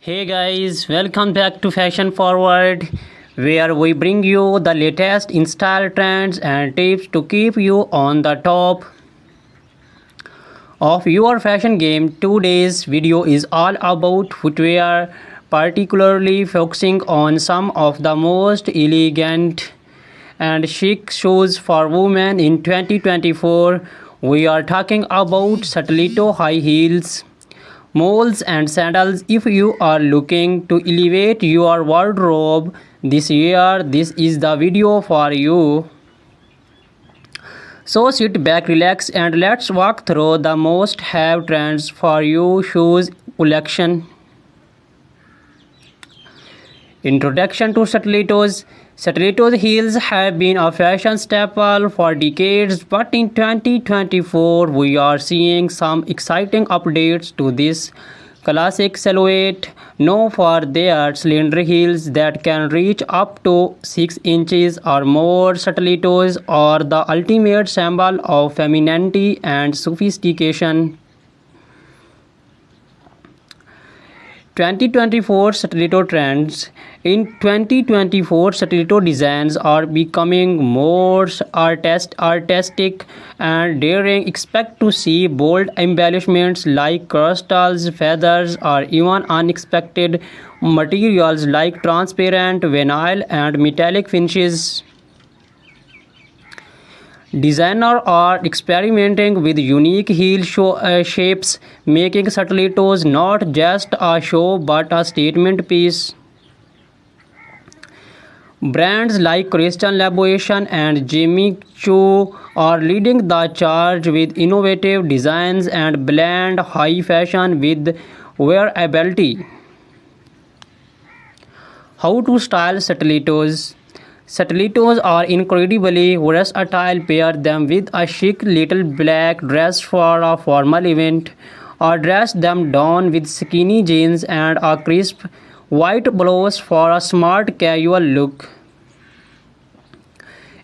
Hey guys, welcome back to Fashion Forward, where we bring you the latest in style trends and tips to keep you on the top of your fashion game. Today's video is all about footwear, particularly focusing on some of the most elegant and chic shoes for women in 2024. We are talking about stiletto high heels, moles and sandals. If you are looking to elevate your wardrobe this year, this is the video for you. So sit back, relax, and let's walk through the most have trends for you shoes collection. Introduction to stilettos. Stilettos heels have been a fashion staple for decades, but in 2024 we are seeing some exciting updates to this classic silhouette, known for their slender heels that can reach up to 6 inches or more. Stilettos are the ultimate symbol of femininity and sophistication. 2024 stiletto trends. In 2024, stiletto designs are becoming more artistic and daring. Expect to see bold embellishments like crystals, feathers, or even unexpected materials like transparent vinyl and metallic finishes. Designers are experimenting with unique shapes, making stilettos not just a show but a statement piece. Brands like Christian Louboutin and Jimmy Choo are leading the charge with innovative designs and blend high fashion with wearability. How to style stilettos? Stilettos are incredibly versatile. Pair them with a chic little black dress for a formal event, or dress them down with skinny jeans and a crisp white blouse for a smart casual look.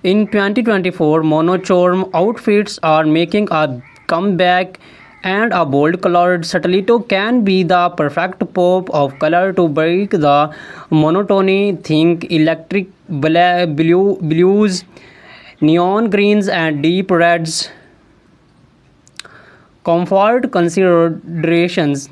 In 2024, monochrome outfits are making a comeback, and a bold colored stiletto can be the perfect pop of color to break the monotony. Think electric blues, neon greens, and deep reds. Comfort considerations.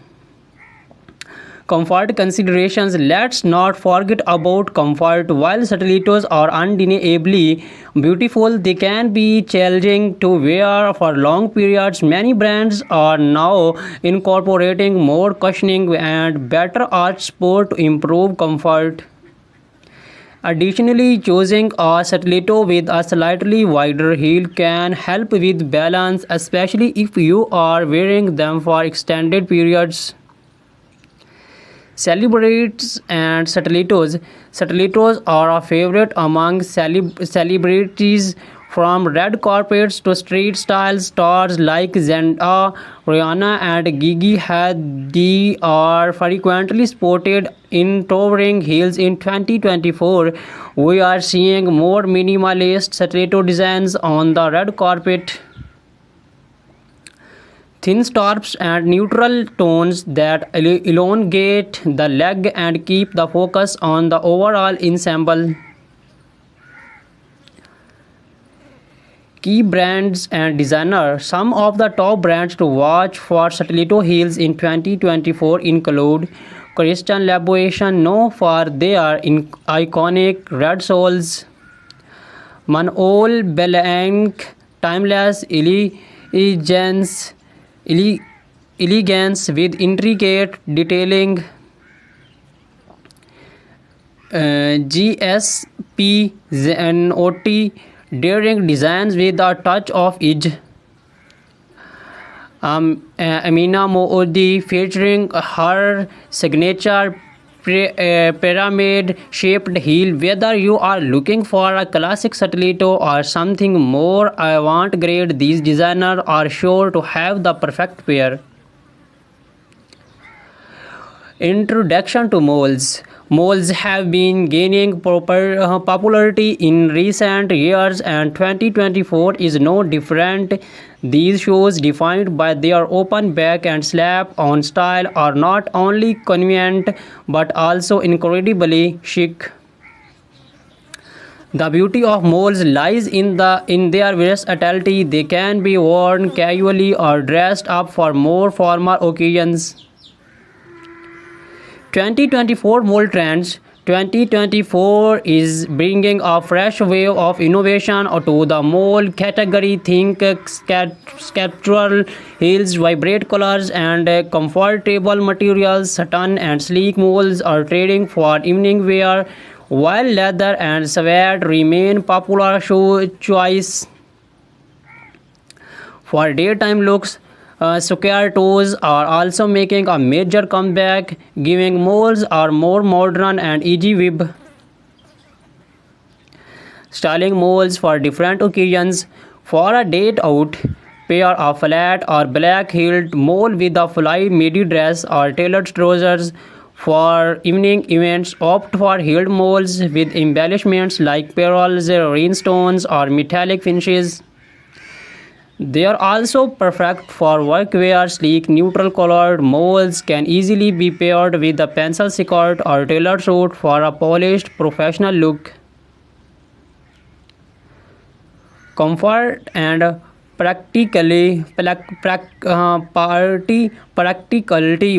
Let's not forget about comfort. While stilettos are undeniably beautiful, they can be challenging to wear for long periods. Many brands are now incorporating more cushioning and better arch support to improve comfort. Additionally, choosing a stiletto with a slightly wider heel can help with balance, especially if you are wearing them for extended periods. Celebrities and stilettos. Stilettos are a favorite among celebrities, from red carpets to street style. Stars like Zendaya, Rihanna, and Gigi Hadid are frequently spotted in towering heels. In 2024, we are seeing more minimalist stiletto designs on the red carpet. Thin straps and neutral tones that elongate the leg and keep the focus on the overall ensemble. Key brands and designers. Some of the top brands to watch for stiletto heels in 2024 include Christian Louboutin, known for their iconic red soles; Manol Blahnik, timeless elegance with intricate detailing; GSP Zanotti, daring designs with a touch of edge; Amina Moody, featuring her signature pyramid-shaped heel. Whether you are looking for a classic stiletto or something more avant-garde, these designers are sure to have the perfect pair. Introduction to moles. Malls have been gaining popularity in recent years, and 2024 is no different. These shoes, defined by their open back and slap-on style, are not only convenient but also incredibly chic. The beauty of moles lies in their versatility. They can be worn casually or dressed up for more formal occasions. 2024 Mole Trends. 2024 is bringing a fresh wave of innovation to the mole category. Think sculptural heels, vibrant colors, and comfortable materials. Satin and sleek moles are trading for evening wear, while leather and suede remain popular shoe choice for daytime looks. Square toes are also making a major comeback, giving moles a more modern and easy web styling moles for different occasions. For a date out, pair a flat or black heeled mole with a fly midi dress or tailored trousers. For evening events, opt for heeled moles with embellishments like pearls, rhinestones, or metallic finishes. They are also perfect for workwear. Sleek, neutral-colored moles can easily be paired with a pencil skirt or tailored suit for a polished, professional look. Comfort and practicality.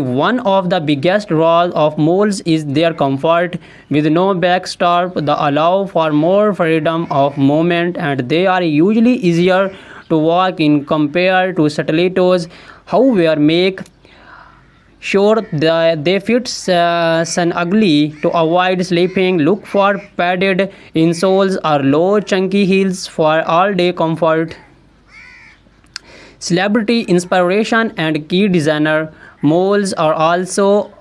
One of the biggest draws of moles is their comfort. With no backstop, they allow for more freedom of movement, and they are usually easier to walk in compared to stilettos. However, make sure that they fit snugly to avoid slipping. Look for padded insoles or low chunky heels for all-day comfort. Celebrity inspiration and key designer. Moles are also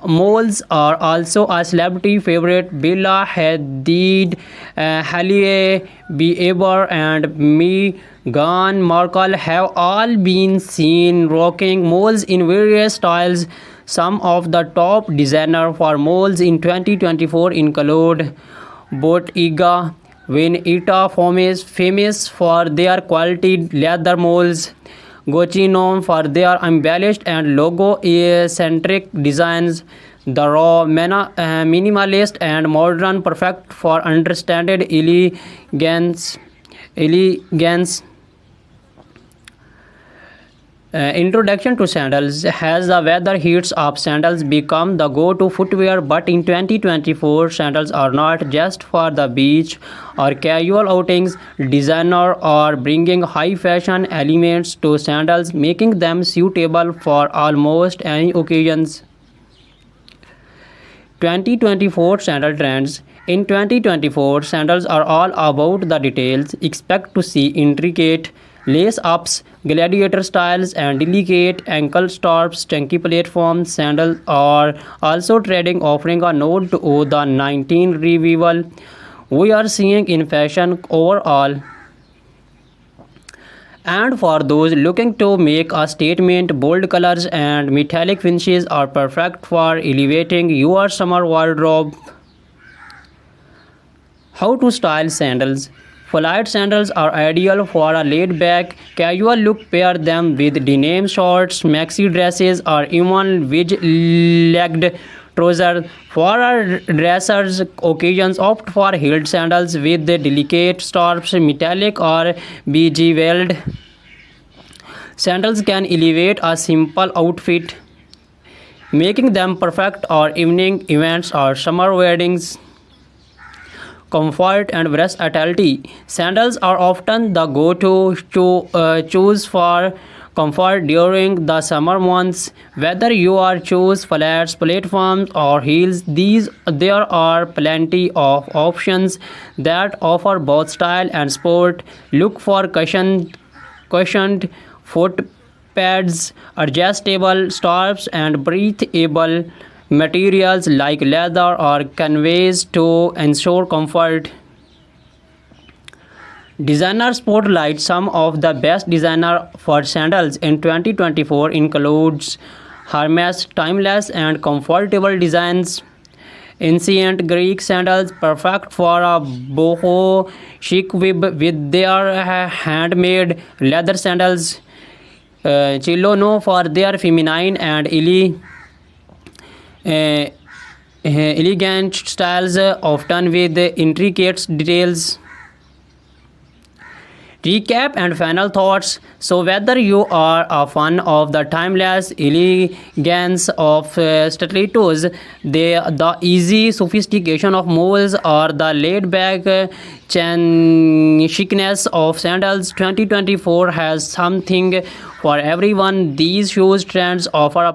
a celebrity favorite. Bella Hadid, Hailey Bieber, and Meghan Markle have all been seen rocking moles in various styles. Some of the top designers for moles in 2024 include Bottega Veneta, famous for their quality leather moles. Gucci, known for their embellished and logo-centric designs. The raw, minimalist, and modern, perfect for understated elegance. Introduction to sandals. Has the weather heats up, sandals become the go-to footwear, but in 2024 sandals are not just for the beach or casual outings. Designers are bringing high fashion elements to sandals, making them suitable for almost any occasions. 2024 Sandal Trends. In 2024, sandals are all about the details. Expect to see intricate lace-ups, gladiator styles, and delicate ankle straps. Chunky platform sandals are also trending, offering a nod to the 19 revival we are seeing in fashion overall. And for those looking to make a statement, bold colors and metallic finishes are perfect for elevating your summer wardrobe. How to style sandals. Flight sandals are ideal for a laid-back, casual look. Pair them with denim shorts, maxi dresses, or even wedge-legged trousers. For a dressers occasions, opt for heeled sandals with delicate straps. Metallic or bejeweled sandals can elevate a simple outfit, making them perfect for evening events or summer weddings. Comfort and versatility. Sandals are often the go-to choose for comfort during the summer months. Whether you are choose flats, platforms, or heels, there are plenty of options that offer both style and sport. Look for cushioned foot pads, adjustable straps, and breathable materials like leather or canvas to ensure comfort. Designer spotlight. Some of the best designer for sandals in 2024 includes Hermes. Timeless and comfortable designs Ancient Greek sandals, perfect for a boho chic with their handmade leather sandals. Chilono for their feminine and uh, elegant styles, often with intricate details. Recap and final thoughts. So, whether you are a fan of the timeless elegance of stilettos, the easy sophistication of moles, or the laid back chicness of sandals, 2024 has something for everyone. These shoes trends offer a